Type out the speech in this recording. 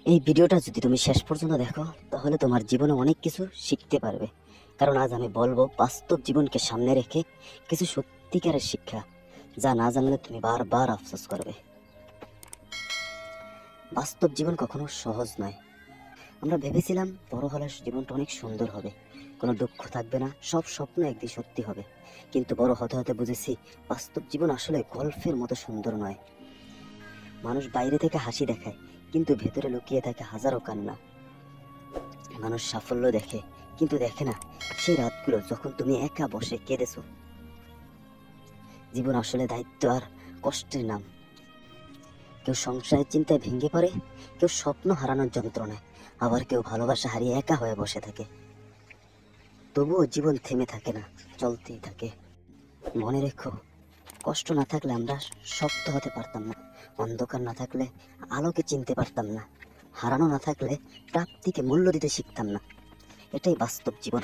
এই ভিডিওটা যদি তুমি শেষ পর্যন্ত দেখো তাহলে তোমার জীবনে অনেক কিছু শিখতে পারবে। কারণ আজ আমি বলবো বাস্তব জীবনকে সামনে রেখে কিছু সত্যিকারের শিক্ষা, যা না জানলে তুমি বারবার আফসোস করবে। বাস্তব জীবন কখনো সহজ নয়। আমরা ভেবেছিলাম বড় হলে জীবনটা অনেক সুন্দর হবে, কোনো দুঃখ থাকবে না, সব স্বপ্ন একদিন সত্যি হবে। কিন্তু বড় হতে হতে বুঝেছি বাস্তব জীবন আসলে গল্পের মতো সুন্দর নয়। মানুষ বাইরে থেকে হাসি দেখায়, কিন্তু ভেতরে লুকিয়ে থাকে হাজারো কান্না। মানুষ সাফল্য দেখে, কিন্তু দেখে না সেই রাতগুলো যখন তুমি একা বসে কেঁদেছো। জীবন আসলে দায়িত্ব আর কষ্টের নাম। কেউ সংসারের চিন্তায় ভেঙে পড়ে, কেউ স্বপ্ন হারানোর যন্ত্রণায়, আবার কেউ ভালোবাসা হারিয়ে একা হয়ে বসে থাকে। তবুও জীবন থেমে থাকে না, চলতেই থাকে। মনে রেখো, কষ্ট না থাকলে আমরা শক্ত হতে পারতাম না, অন্ধকার না থাকলে আলোকে চিনতে পারতাম না, হারানো না থাকলে প্রাপ্তিকে মূল্য দিতে শিখতাম না। এটাই বাস্তব জীবন।